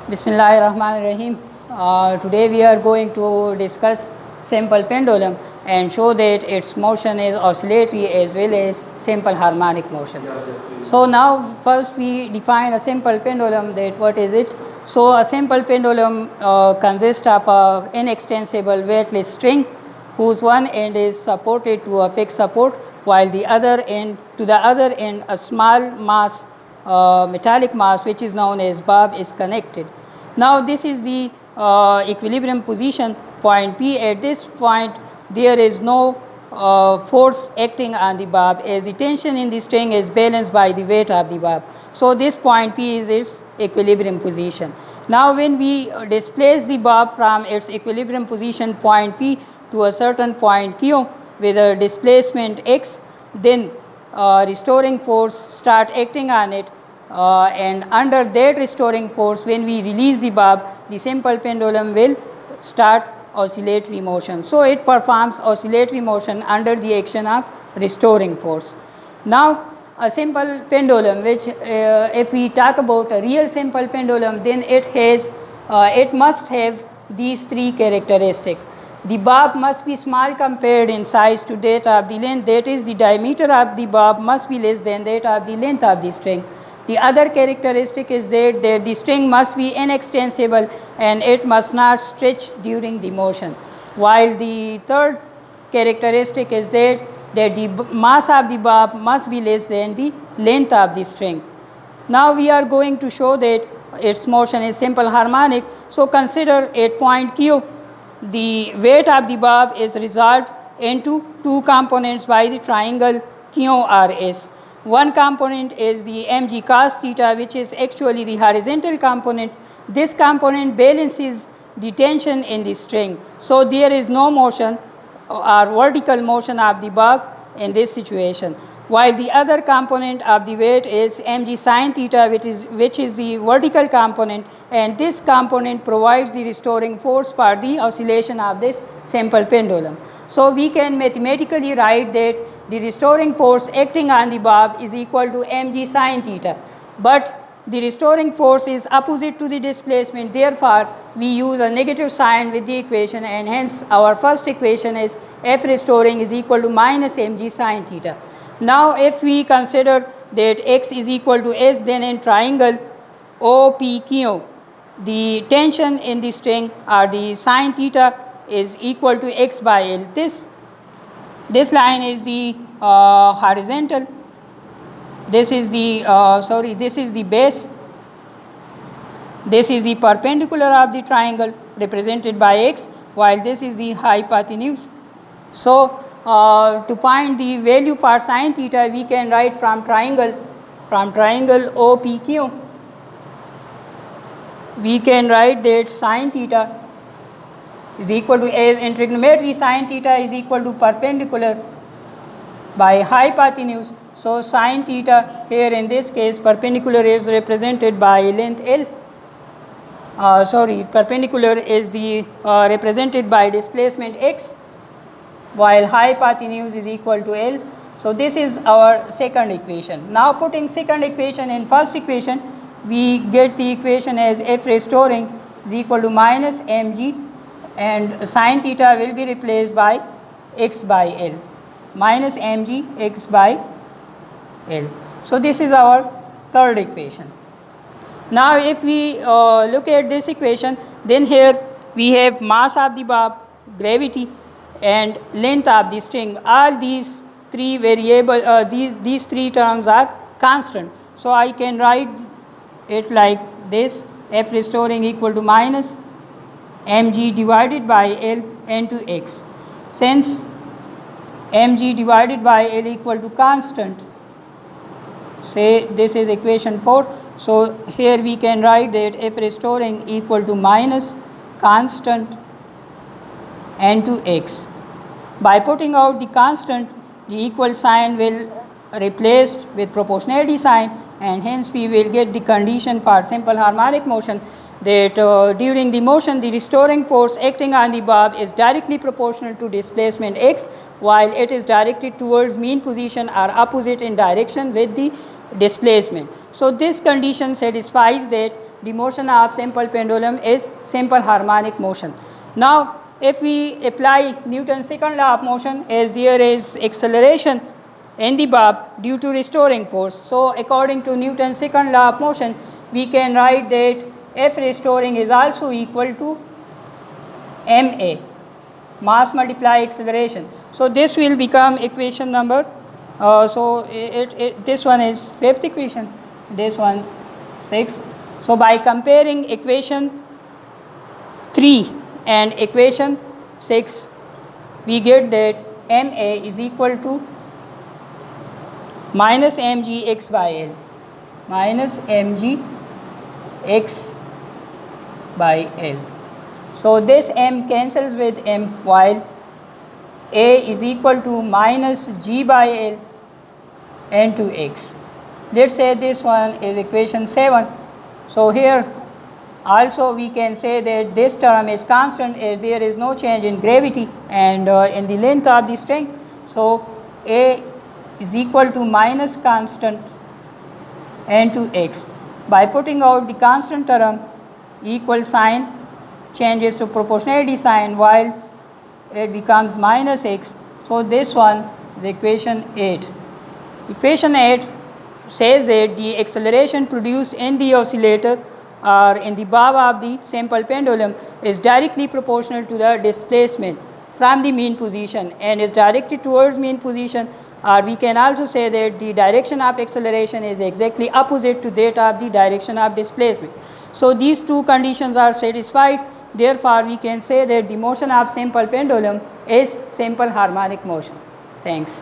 Bismillahirrahmanirrahim. Today we are going to discuss simple pendulum and show that its motion is oscillatory as well as simple harmonic motion. So now first we define a simple pendulum, that what is it. So a simple pendulum consists of an inextensible weightless string whose one end is supported to a fixed support, while the other end a small mass, metallic mass, which is known as bob, is connected. Now this is the equilibrium position, point P. At this point there is no force acting on the bob, as the tension in the string is balanced by the weight of the bob. So this point P is its equilibrium position. Now when we displace the bob from its equilibrium position point P to a certain point Q with a displacement x, then restoring force start acting on it, and under that restoring force, when we release the bob, the simple pendulum will start oscillatory motion. So it performs oscillatory motion under the action of restoring force. Now a simple pendulum, which if we talk about a real simple pendulum, then it must have these three characteristics. The bob must be small compared in size to that of the length, that is, the diameter of the bob must be less than that of the length of the string. The other characteristic is that the string must be inextensible and it must not stretch during the motion, while the third characteristic is that the mass of the bob must be less than the length of the string. Now we are going to show that its motion is simple harmonic. So consider at point Q, the weight of the bob is resolved into two components by the triangle QRS. One component is the mg cos theta, which is actually the horizontal component. This component balances the tension in the string. So there is no motion or vertical motion of the bob in this situation, while the other component of the weight is mg sin theta, which is the vertical component, and this component provides the restoring force for the oscillation of this simple pendulum. So we can mathematically write that the restoring force acting on the bob is equal to mg sin theta, but the restoring force is opposite to the displacement. Therefore we use a negative sign with the equation, and hence our first equation is F restoring is equal to minus mg sin theta. Now if we consider that x is equal to s, then in triangle OPQ, the tension in the string or the sin theta is equal to x by L. This line is the horizontal, this is the base, this is the perpendicular of the triangle represented by x, while this is the hypotenuse. So to find the value for sin theta, we can write from triangle OPQ, we can write that sin theta is equal to, as in trigonometry, sin theta is equal to perpendicular by hypotenuse. So sin theta here in this case, perpendicular is represented by length L. Perpendicular is the represented by displacement x, while hypotenuse is equal to L. So this is our second equation. Now putting second equation in first equation, we get the equation as F restoring is equal to minus mg, and sin theta will be replaced by x by L, minus mg x by L. So this is our third equation. Now if we look at this equation, then here we have mass of the bob, gravity, and length of the string. All these three these three terms are constant. So I can write it like this: F restoring equal to minus mg divided by L into x. Since mg divided by L equal to constant, say this is equation 4, so here we can write that F restoring equal to minus constant into x. By putting out the constant, the equal sign will replaced with proportionality sign, and hence we will get the condition for simple harmonic motion, that during the motion the restoring force acting on the bob is directly proportional to displacement x, while it is directed towards mean position or opposite in direction with the displacement. So this condition satisfies that the motion of simple pendulum is simple harmonic motion. Now, if we apply Newton's second law of motion, as there is acceleration in the bob due to restoring force. So, according to Newton's second law of motion, we can write that F restoring is also equal to ma, mass multiply acceleration. So, this will become equation number, this one is fifth equation, this one sixth. So, by comparing equation 3 and equation 6, we get that ma is equal to minus mg x by L, minus mg x by L. So, this m cancels with m, while a is equal to minus g by L into x. Let us say this one is equation 7. So, here also we can say that this term is constant as there is no change in gravity and in the length of the string. So, a is equal to minus constant into x. By putting out the constant term, equal sign changes to proportionality sign while it becomes minus x. So, this one is equation 8. Equation 8 says that the acceleration produced in the oscillator or in the bob of the simple pendulum is directly proportional to the displacement from the mean position and is directed towards mean position, or we can also say that the direction of acceleration is exactly opposite to that of the direction of displacement. So, these two conditions are satisfied. Therefore, we can say that the motion of simple pendulum is simple harmonic motion. Thanks.